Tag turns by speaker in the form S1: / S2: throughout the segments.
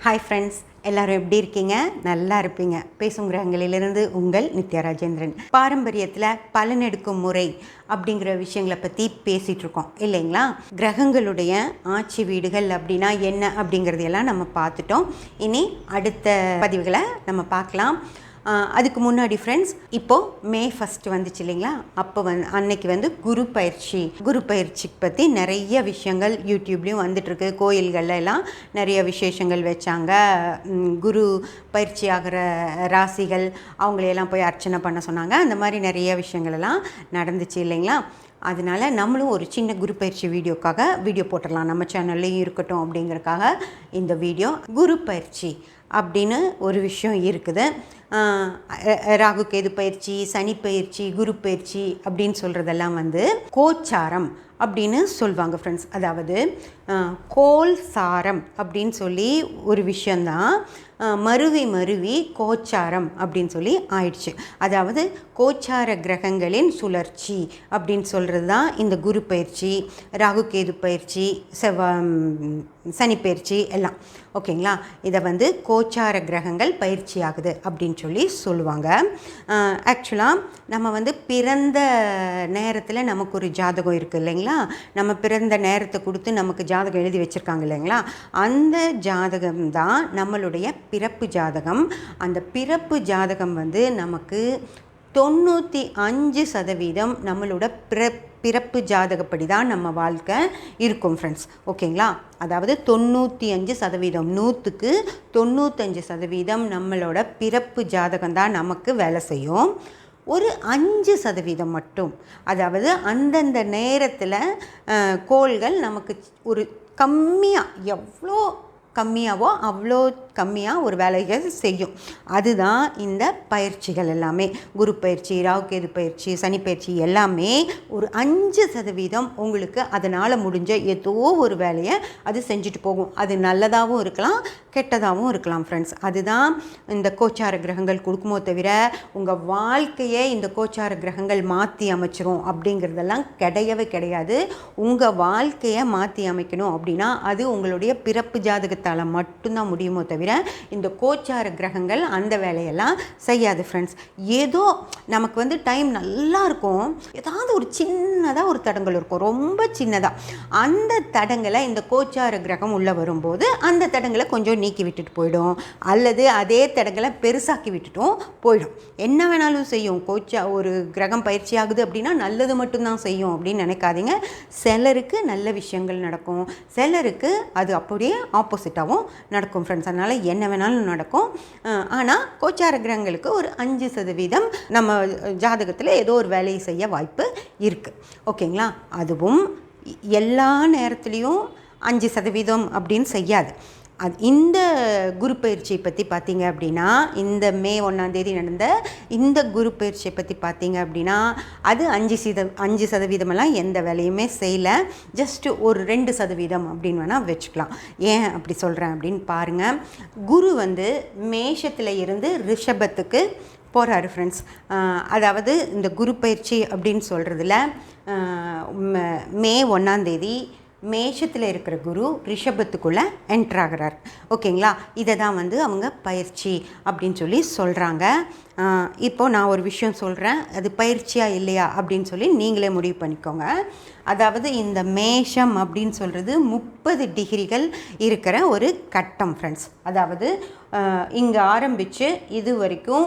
S1: Hi friends, எல்லோரும் எப்படி இருக்கீங்க? நல்லா இருப்பீங்க. பேசும் கிரகங்களிலிருந்து உங்கள் நித்யா ராஜேந்திரன். பாரம்பரியத்தில் பலனெடுக்கும் முறை அப்படிங்கிற விஷயங்களை பற்றி பேசிகிட்ருக்கோம் இல்லைங்களா? கிரகங்களுடைய ஆட்சி வீடுகள் அப்படின்னா என்ன அப்படிங்கிறதையெல்லாம் நம்ம பார்த்துட்டோம். இனி அடுத்த பதிவுகளை நம்ம பார்க்கலாம். அதுக்கு முன்னாடி ஃப்ரெண்ட்ஸ், இப்போது மே 1 வந்துச்சு இல்லைங்களா? அப்போ அன்னைக்கு குரு பயிற்சி பற்றி நிறைய விஷயங்கள் யூடியூப்லேயும் வந்துட்டுருக்கு. கோயில்களில் எல்லாம் நிறைய விசேஷங்கள் வச்சாங்க. குரு பயிற்சி ஆகிற ராசிகள் அவங்களையெல்லாம் போய் அர்ச்சனை பண்ண சொன்னாங்க. அந்த மாதிரி நிறைய விஷயங்கள் எல்லாம் நடந்துச்சு இல்லைங்களா? அதனால் நம்மளும் ஒரு சின்ன குரு பயிற்சி வீடியோ போட்டுடலாம், நம்ம சேனல்லையும் இருக்கட்டும் அப்படிங்கிறதுக்காக இந்த வீடியோ. குரு பயிற்சி அப்படின்னு ஒரு விஷயம் இருக்குது. ராகு கேது பயிற்சி, சனி பயிற்சி, குரு பயிற்சி அப்படின்னு சொல்கிறதெல்லாம் கோச்சாரம் அப்படின்னு சொல்லுவாங்க ஃப்ரெண்ட்ஸ். அதாவது கோல் சாரம் அப்படின்னு சொல்லி ஒரு விஷயந்தான் மருவி கோச்சாரம் அப்படின்னு சொல்லி ஆயிடுச்சு. அதாவது கோச்சார கிரகங்களின் சுழற்சி அப்படின்னு சொல்கிறது தான் இந்த குரு பயிற்சி, ராகு கேது பயிற்சி, சனி பயிற்சி எல்லாம். ஓகேங்களா? இதை கோச்சார கிரகங்கள் பயிற்சி ஆகுது அப்படின்னு சொல்லி சொல்லுவாங்க. ஆக்சுவலாக நம்ம பிறந்த நேரத்தில் நமக்கு ஒரு ஜாதகம் இருக்குது இல்லைங்களா? நம்ம பிறந்த நேரத்தை கொடுத்து நமக்கு ஜாதகம் எழுதி வச்சுருக்காங்க இல்லைங்களா? அந்த ஜாதகம் தான் நம்மளுடைய பிறப்பு ஜாதகம். அந்த பிறப்பு ஜாதகம் நமக்கு 95% நம்மளோட பிறப்பு ஜாதகப்படி தான் நம்ம வாழ்க்கை இருக்கும் ஃப்ரெண்ட்ஸ். ஓகேங்களா? அதாவது 95%, 100க்கு 95% நம்மளோட பிறப்பு ஜாதகம் தான் நமக்கு வேலை செய்யும். ஒரு 5% மட்டும், அதாவது அந்தந்த நேரத்தில் கோள்கள் நமக்கு ஒரு கம்மியாக, எவ்வளோ கம்மியாவோ அவ்வளோ கம்மியாக ஒரு வேலைகள் செய்யும். அதுதான் இந்த பயிற்சிகள் எல்லாமே. குரு பயிற்சி, ராகு கேது பயிற்சி, சனி பயிற்சி எல்லாமே ஒரு 5% உங்களுக்கு அதனால் முடிஞ்ச ஏதோ ஒரு வேலையை அது செஞ்சுட்டு போகும். அது நல்லதாகவும் இருக்கலாம், கெட்டதாகவும் இருக்கலாம் ஃப்ரெண்ட்ஸ். அதுதான் இந்த கோச்சார கிரகங்கள் கொடுக்குமோ தவிர உங்கள் வாழ்க்கையை இந்த கோச்சார கிரகங்கள் மாற்றி அமைச்சிரும் அப்படிங்கிறதெல்லாம் கிடையவே கிடையாது. உங்கள் வாழ்க்கையை மாற்றி அமைக்கணும் அப்படின்னா அது உங்களுடைய பிறப்பு ஜாதகத்தால் மட்டும்தான் முடியுமோ தவிர இந்த கோச்சார கிரகங்கள் அந்த வேலையெல்லாம் செய்யாது ஃப்ரெண்ட்ஸ். ஏதோ நமக்கு டைம் நல்லா இருக்கும், ஏதாவது ஒரு சின்னதாக ஒரு தடங்கள் இருக்கும், ரொம்ப சின்னதாக. அந்த தடங்களை இந்த கோச்சார கிரகம் உள்ளே வரும்போது அந்த தடங்களை கொஞ்சம் நீக்கி விட்டுட்டு போயிடும், அல்லது அதே தடங்களை பெருசாக்கி விட்டுட்டும் போயிடும். என்ன வேணாலும் செய்யும். ஒரு கிரகம் பயிற்சி ஆகுது அப்படின்னா நல்லது மட்டும்தான் செய்யும் அப்படின்னு நினைக்காதீங்க. சிலருக்கு நல்ல விஷயங்கள் நடக்கும், சிலருக்கு அது அப்படியே ஆப்போசிட்டாகவும் நடக்கும் ஃப்ரெண்ட்ஸ். அதனால் என்ன வேணாலும் நடக்கும். ஆனால் கோச்சார கிரகங்களுக்கு ஒரு 5% நம்ம ஜாதகத்தில் ஏதோ ஒரு வேலையை செய்ய வாய்ப்பு இருக்குது. ஓகேங்களா? அதுவும் எல்லா நேரத்துலேயும் 5% அப்படின்னு செய்யாது. இந்த குரு பயிற்சியை பற்றி பார்த்தீங்க அப்படின்னா, இந்த மே 1 நடந்த இந்த குரு பயிற்சியை பற்றி பார்த்தீங்க அப்படின்னா அது 5% எந்த வேலையுமே செய்யலை. ஜஸ்ட்டு ஒரு 2% அப்படின்னு வேணால் வச்சுக்கலாம். ஏன் அப்படி சொல்கிறேன் அப்படின்னு பாருங்கள். குரு மேஷத்தில் இருந்து ரிஷபத்துக்கு போகிறாரு ஃப்ரெண்ட்ஸ். அதாவது இந்த குரு பயிற்சி அப்படின்னு சொல்கிறதுல மே 1 மேஷத்தில் இருக்கிற குரு ரிஷபத்துக்குள்ளே என்ட்ராகிறார். ஓகேங்களா? இதை தான் அவங்க பயிற்சி அப்படின்னு சொல்லி சொல்கிறாங்க. இப்போது நான் ஒரு விஷயம் சொல்கிறேன், அது பயிற்சியாக இல்லையா அப்படின்னு சொல்லி நீங்களே முடிவு பண்ணிக்கோங்க. அதாவது இந்த மேஷம் அப்படின்னு சொல்கிறது 30 டிகிரிகள் இருக்கிற ஒரு கட்டம் ஃப்ரெண்ட்ஸ். அதாவது இங்கே ஆரம்பித்து இது வரைக்கும்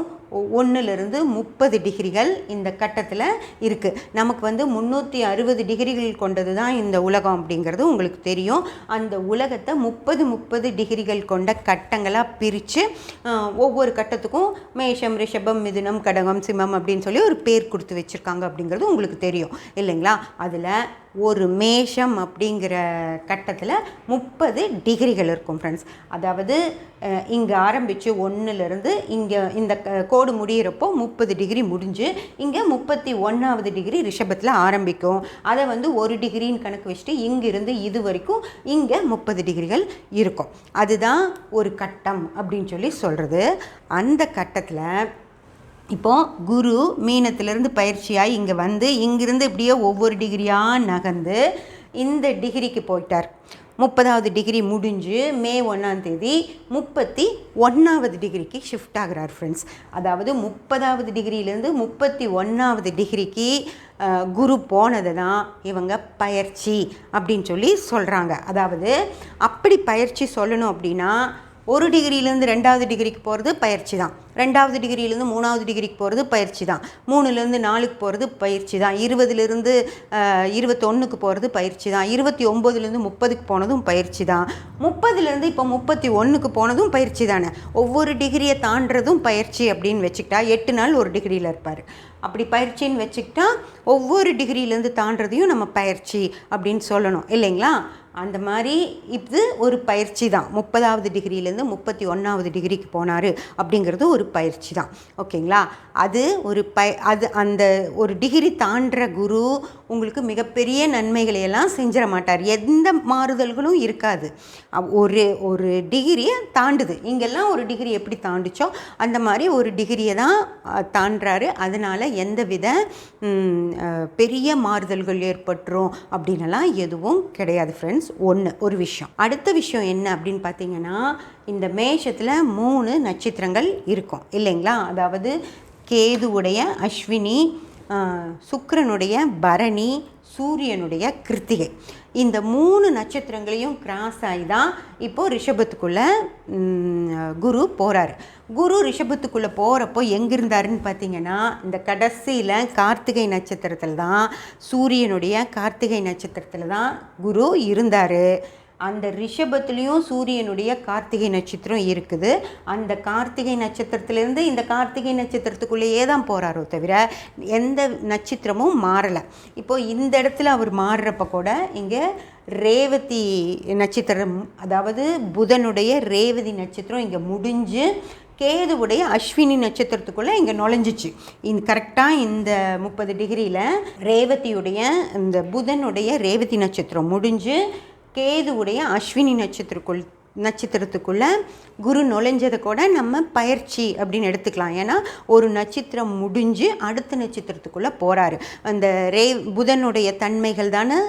S1: 1லிருந்து 30 டிகிரிகள் இந்த கட்டத்தில் இருக்குது. நமக்கு 360 டிகிரிகள் கொண்டது தான் இந்த உலகம் அப்படிங்கிறது உங்களுக்கு தெரியும். அந்த உலகத்தை 30 டிகிரிகள் கொண்ட கட்டங்களாக பிரித்து ஒவ்வொரு கட்டத்துக்கும் மேஷம், ரிஷபம், மிதுனம், கடகம், சிம்மம் அப்படின்னு சொல்லி ஒரு பேர் கொடுத்து வச்சுருக்காங்க அப்படிங்கிறது உங்களுக்கு தெரியும் இல்லைங்களா? அதில் ஒரு மேஷம் அப்படிங்கிற கட்டத்தில் 30 டிகிரிகள் இருக்கும் ஃப்ரெண்ட்ஸ். அதாவது இங்கே ஆரம்பித்து 1லிருந்து இங்கே இந்த கோடு முடிகிறப்போ 30 டிகிரி முடிஞ்சு இங்கே 31வது டிகிரி ரிஷபத்தில் ஆரம்பிக்கும். அதை 1 டிகிரின்னு கணக்கு வச்சுட்டு இங்கிருந்து இது வரைக்கும் இங்கே 30 டிகிரிகள் இருக்கும். அதுதான் ஒரு கட்டம் அப்படின்னு சொல்லி சொல்கிறது. அந்த கட்டத்தில் இப்போது குரு மீனத்திலிருந்து பயிற்சியாகி இங்கே இங்கிருந்து இப்படியே ஒவ்வொரு டிகிரியாக நகர்ந்து இந்த டிகிரிக்கு போயிட்டார். 30வது டிகிரி முடிஞ்சு மே 1ஆம் தேதி 31வது டிகிரிக்கு ஷிஃப்ட் ஆகிறார் ஃப்ரெண்ட்ஸ். அதாவது 30வது டிகிரியிலேருந்து 31வது டிகிரிக்கு குரு போனது தான் இவங்க பயிற்சி அப்படின்னு சொல்லி சொல்கிறாங்க. அதாவது அப்படி பயிற்சி சொல்லணும் அப்படின்னா, 1 டிகிரியிலேருந்து 2வது டிகிரிக்கு போகிறது பயிற்சி தான், 2வது டிகிரியிலேருந்து 3வது டிகிரிக்கு போகிறது பயிற்சி தான், 3லேருந்து 4க்கு போகிறது பயிற்சி தான், 20லேருந்து 21க்கு போகிறது பயிற்சி தான், 29லேருந்து 30க்கு போனதும் பயிற்சி தான், 30லேருந்து இப்போ 31க்கு போனதும் பயிற்சி தானே. ஒவ்வொரு டிகிரியை தாண்டதும் பயிற்சி அப்படின்னு வச்சுக்கிட்டா 8 நாள் ஒரு டிகிரியில் இருப்பார். அப்படி பயிற்சின்னு வச்சுக்கிட்டா ஒவ்வொரு டிகிரியிலேருந்து தாண்டதையும் நம்ம பயிற்சி அப்படின்னு சொல்லணும் இல்லைங்களா. அந்த மாதிரி இது ஒரு பயிற்சி தான். 30வது டிகிரியிலேருந்து 31வது டிகிரிக்கு போனார் அப்படிங்கிறது ஒரு பயிற்சி தான். ஓகேங்களா. அது ஒரு அது அந்த ஒரு டிகிரி தாண்டுற குரு உங்களுக்கு மிகப்பெரிய நன்மைகளை எல்லாம் செஞ்சிட மாட்டார். எந்த மாறுதல்களும் இருக்காது. ஒரு டிகிரியை தாண்டுது. இங்கெல்லாம் ஒரு டிகிரி எப்படி தாண்டுச்சோ அந்த மாதிரி ஒரு டிகிரியை தான் தாண்டுறாரு. அதனால் எந்தவித பெரிய மாறுதல்கள் ஏற்பட்டுரும் அப்படின்னலாம் எதுவும் கிடையாது ஃப்ரெண்ட்ஸ். ஒரு விஷயம். அடுத்த விஷயம் என்ன அப்படின்னு பார்த்தீங்கன்னா, இந்த மேஷத்தில் 3 நட்சத்திரங்கள் இருக்கும் இல்லைங்களா. அதாவது கேதுவுடைய அஸ்வினி, சுக்கிரனுடைய பரணி, சூரியனுடைய கிருத்திகை. இந்த 3 நட்சத்திரங்களையும் கிராஸ் ஆகி தான் இப்போது ரிஷபத்துக்குள்ளே குரு போகிறாரு. குரு ரிஷபத்துக்குள்ளே போகிறப்போ எங்கே இருந்தாருன்னு பார்த்தீங்கன்னா, இந்த கடைசியில் கார்த்திகை நட்சத்திரத்தில் தான், சூரியனுடைய கார்த்திகை நட்சத்திரத்தில் தான் குரு இருந்தார். அந்த ரிஷபத்துலேயும் சூரியனுடைய கார்த்திகை நட்சத்திரம் இருக்குது. அந்த கார்த்திகை நட்சத்திரத்துலேருந்து இந்த கார்த்திகை நட்சத்திரத்துக்குள்ளேயே தான் போகிறாரோ தவிர எந்த நட்சத்திரமும் மாறலை. இப்போது இந்த இடத்துல அவர் மாறுறப்ப கூட இங்கே ரேவதி நட்சத்திரம், அதாவது புதனுடைய ரேவதி நட்சத்திரம் இங்கே முடிஞ்சு கேதுவுடைய அஸ்வினி நட்சத்திரத்துக்குள்ளே இங்கே நுழைஞ்சிச்சு. கரெக்டாக இந்த 30 டிகிரியில் ரேவதியுடைய இந்த புதனுடைய ரேவதி நட்சத்திரம் முடிஞ்சு கேதுவுடைய அஸ்வினி நட்சத்திரத்துக்குள்ளே குரு நுழைஞ்சதை கூட நம்ம பயிற்சி அப்படின்னு எடுத்துக்கலாம். ஏன்னா ஒரு நட்சத்திரம் முடிஞ்சு அடுத்த நட்சத்திரத்துக்குள்ளே போகிறாரு. அந்த புதனுடைய தன்மைகள் தானே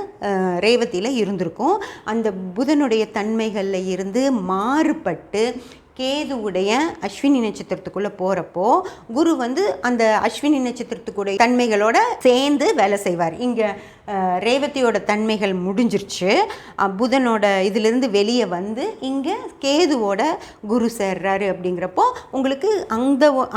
S1: ரேவதியில் இருந்திருக்கும். அந்த புதனுடைய தன்மைகளில் இருந்து மாறுபட்டு கேதுவுடைய அஸ்வினி நட்சத்திரத்துக்குள்ளே போகிறப்போ குரு அந்த அஸ்வினி நட்சத்திரத்துக்குடைய தன்மைகளோட சேர்ந்து வேலை செய்வார். இங்கே ரேவதியோட தன்மைகள் முடிஞ்சிருச்சு. புதனோட இதிலிருந்து வெளியே இங்கே கேதுவோட குரு சேர்றாரு. அப்படிங்கிறப்போ உங்களுக்கு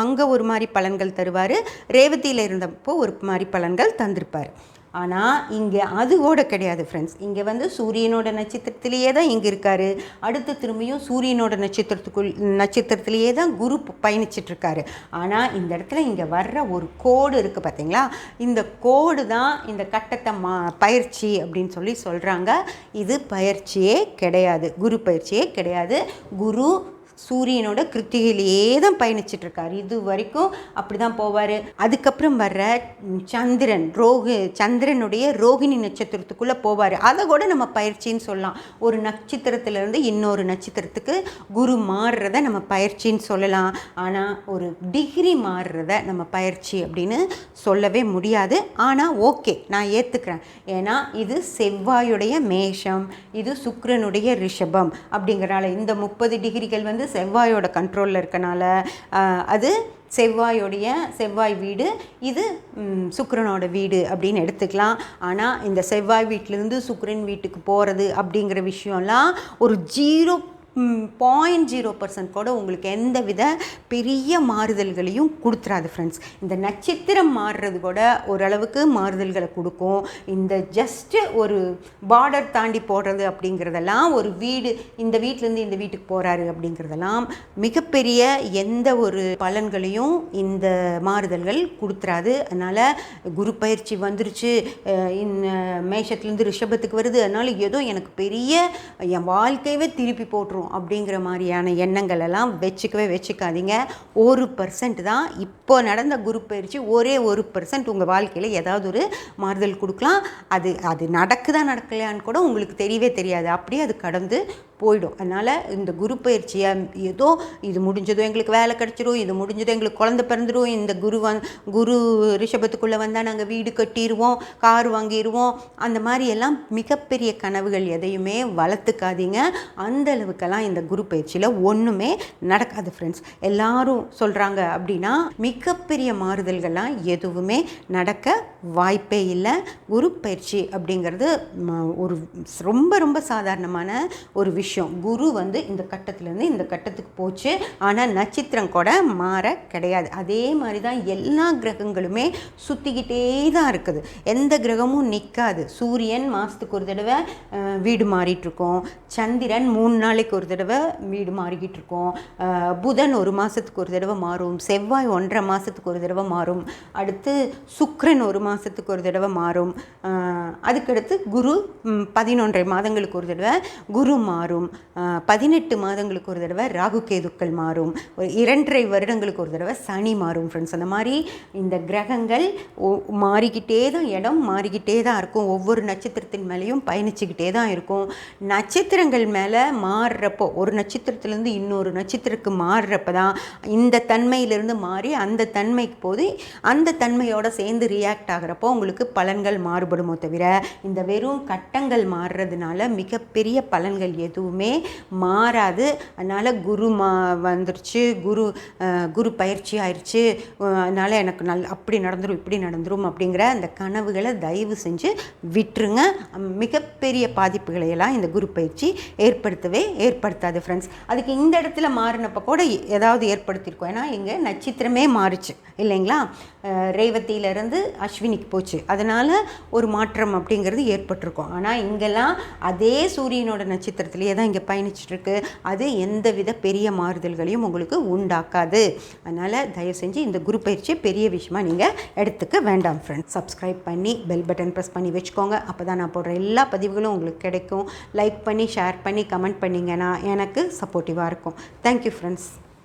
S1: அங்கே ஒரு மாதிரி பலன்கள் தருவார், ரேவதியில் இருந்தப்போ ஒரு மாதிரி பலன்கள் தந்திருப்பார். ஆனால் இங்கே அதுவோட கிடையாது ஃப்ரெண்ட்ஸ். இங்கே சூரியனோட நட்சத்திரத்திலேயே தான் இங்கே இருக்கார். அடுத்து திரும்பியும் சூரியனோட நட்சத்திரத்திலேயே தான் குரு பயணிச்சிட்ருக்காரு. ஆனால் இந்த இடத்துல இங்கே வர்ற ஒரு கோடு இருக்குது பார்த்தீங்களா, இந்த கோடு தான் இந்த கட்டத்தை பயிற்சி அப்படின்னு சொல்லி சொல்கிறாங்க. இது பயிற்சியே கிடையாது, குரு பயிற்சியே கிடையாது. குரு சூரியனோட கிருத்திகையிலேயே தான் பயணிச்சிட்ருக்கார். இது வரைக்கும் அப்படி தான் போவார். அதுக்கப்புறம் வர்ற சந்திரனுடைய ரோகிணி நட்சத்திரத்துக்குள்ளே போவார். அதை கூட நம்ம பயிற்சின்னு சொல்லலாம். ஒரு நட்சத்திரத்திலேருந்து இன்னொரு நட்சத்திரத்துக்கு குரு மாறுறத நம்ம பயிற்சின்னு சொல்லலாம். ஆனால் ஒரு டிகிரி மாறுறத நம்ம பயிற்சி அப்படின்னு சொல்லவே முடியாது. ஆனால் ஓகே, நான் ஏற்றுக்கிறேன். ஏன்னா இது செவ்வாயுடைய மேஷம், இது சுக்கிரனுடைய ரிஷபம். அப்படிங்கிறனால இந்த 30 டிகிரிகள் செவ்வாயோட கண்ட்ரோலில் இருக்கனால அது செவ்வாய் வீடு, இது சுக்கிரனோட வீடு அப்படின்னு எடுத்துக்கலாம். ஆனால் இந்த செவ்வாய் வீட்டிலேருந்து சுக்கிரன் வீட்டுக்கு போகிறது அப்படிங்கிற விஷயம்லாம் ஒரு 0.0% கூட உங்களுக்கு எந்த வித பெரிய மாறுதல்களையும் கொடுத்துறாது ஃப்ரெண்ட்ஸ். இந்த நட்சத்திரம் மாறுறது கூட ஓரளவுக்கு மாறுதல்களை கொடுக்கும். இந்த ஜஸ்ட்டு ஒரு பார்டர் தாண்டி போடுறது அப்படிங்கிறதெல்லாம், ஒரு வீடு இந்த வீட்டிலேருந்து இந்த வீட்டுக்கு போகிறாரு அப்படிங்கிறதெல்லாம் மிகப்பெரிய எந்த ஒரு பலன்களையும் இந்த மாறுதல்கள் கொடுத்துறாது. அதனால் குரு பயிற்சி வந்துருச்சு, மேஷத்துலேருந்து ரிஷபத்துக்கு வருது, அதனால் ஏதோ எனக்கு பெரிய என் வாழ்க்கையவே திருப்பி போட்டுரும் இருக்கணும் அப்படிங்கிற மாதிரியான எண்ணங்கள் எல்லாம் வச்சுக்காதீங்க. 1% தான் இப்போ நடந்த குரு பயிற்சி, ஒரே 1% உங்கள் வாழ்க்கையில் ஏதாவது ஒரு மாறுதல் கொடுக்கலாம். அது நடக்கலையான்னு கூட உங்களுக்கு தெரியவே தெரியாது. அப்படியே அது கடந்து போயிடும். அதனால் இந்த குரு பயிற்சியை ஏதோ இது முடிஞ்சதும் எங்களுக்கு வேலை கிடச்சிரும், இது முடிஞ்சதும் எங்களுக்கு குழந்தை பிறந்துடும், இந்த குரு ரிஷபத்துக்குள்ளே வந்தால் நாங்கள் வீடு கட்டிடுவோம், கார் வாங்கிடுவோம், அந்த மாதிரி எல்லாம் மிகப்பெரிய கனவுகள் எதையுமே வளர்த்துக்காதீங்க. அந்த அளவுக்கெல்லாம் இந்த குரு பயிற்சியில் ஒன்றுமே நடக்காது ஃப்ரெண்ட்ஸ். எல்லாரும் சொல்கிறாங்க அப்படின்னா மிகப்பெரிய மாறுதல்கள்லாம் எதுவுமே நடக்க வாய்ப்பே இல்லை. குரு பயிற்சி அப்படிங்கிறது ஒரு ரொம்ப ரொம்ப சாதாரணமான ஒரு விஷயம். குரு இந்த கட்டத்திலேருந்து இந்த கட்டத்துக்கு போச்சு, ஆனால் நட்சத்திரம் கூட மாற கிடையாது. அதே மாதிரி தான் எல்லா கிரகங்களுமே சுற்றிக்கிட்டே தான் இருக்குது. எந்த கிரகமும் நிற்காது. சூரியன் மாதத்துக்கு ஒரு தடவை வீடு மாறிட்டுருக்கோம், சந்திரன் 3 நாளைக்கு ஒரு தடவை வீடு மாறிக்கிட்டு இருக்கோம், புதன் 1 மாதத்துக்கு ஒரு தடவை மாறும், செவ்வாய் 1.5 மாதத்துக்கு ஒரு தடவை மாறும், அடுத்து சுக்கிரன் 1 மாதத்துக்கு ஒரு தடவை மாறும், அதுக்கடுத்து குரு 11.5 மாதங்களுக்கு ஒரு தடவை குரு மாறும், 18 மாதங்களுக்கு ஒரு தடவை ராகு கேதுக்கள் மாறும், 2.5 வருடங்களுக்கு ஒரு தடவை சனி மாறும் ஃப்ரெண்ட்ஸ். அந்த மாதிரி இந்த கிரகங்கள் மாறிக்கிட்டே தான், இடம் மாறிக்கிட்டே தான் இருக்கும். ஒவ்வொரு நட்சத்திரத்தின் மேலேயும் பயணிச்சுக்கிட்டே தான் இருக்கும். நட்சத்திரங்கள் மேலே மாறுறப்போ, ஒரு நட்சத்திரத்துலேருந்து இன்னொரு நட்சத்திரத்துக்கு மாறுறப்ப தான் இந்த தன்மையிலிருந்து மாறி அந்த தன்மைக்கு போது அந்த தன்மையோடு சேர்ந்து ரியாக்ட் ஆகிறப்போ உங்களுக்கு பலன்கள் மாறுபடுமோ தவிர, இந்த வெறும் கட்டங்கள் மாறுறதுனால மிகப்பெரிய பலன்கள் எதுவுமே மாறாது. அதனால் குரு வந்துருச்சு, குரு பயிற்சி ஆயிடுச்சு, அதனால் எனக்கு அப்படி நடந்துடும் இப்படி நடந்துடும் அப்படிங்கிற அந்த கனவுகளை தயவு செஞ்சு விட்டுருங்க. மிகப்பெரிய பாதிப்புகளையெல்லாம் இந்த குரு பயிற்சி ஏற்படுத்தாது ஃப்ரெண்ட்ஸ். அதுக்கு இந்த இடத்துல மாறினப்போ கூட ஏதாவது ஏற்படுத்தியிருக்கோம். ஏன்னா இங்கே நட்சத்திரமே மாறுச்சு இல்லைங்களா, ரேவதியிலேருந்து அஸ்வினிக்கு போச்சு, அதனால் ஒரு மாற்றம் அப்படிங்கிறது ஏற்பட்டிருக்கும். ஆனால் இங்கெல்லாம் அதே சூரியனோட நட்சத்திரத்திலேயே தான் இங்கே பயணிச்சிட்ருக்கு. அது எந்தவித பெரிய மாறுதல்களையும் உங்களுக்கு உண்டாக்காது. அதனால் தயவு செஞ்சு இந்த குரு பயிற்சியை பெரிய விஷயமா நீங்கள் எடுத்துக்க வேண்டாம் ஃப்ரெண்ட்ஸ். சப்ஸ்கிரைப் பண்ணி பெல் பட்டன் ப்ரெஸ் பண்ணி வச்சுக்கோங்க. அப்போ தான் நான் போடுற எல்லா பதிவுகளும் உங்களுக்கு கிடைக்கும். லைக் பண்ணி ஷேர் பண்ணி கமெண்ட் பண்ணிங்கன்னா எனக்கு சப்போர்ட்டிவாக இருக்கும். Thank you friends.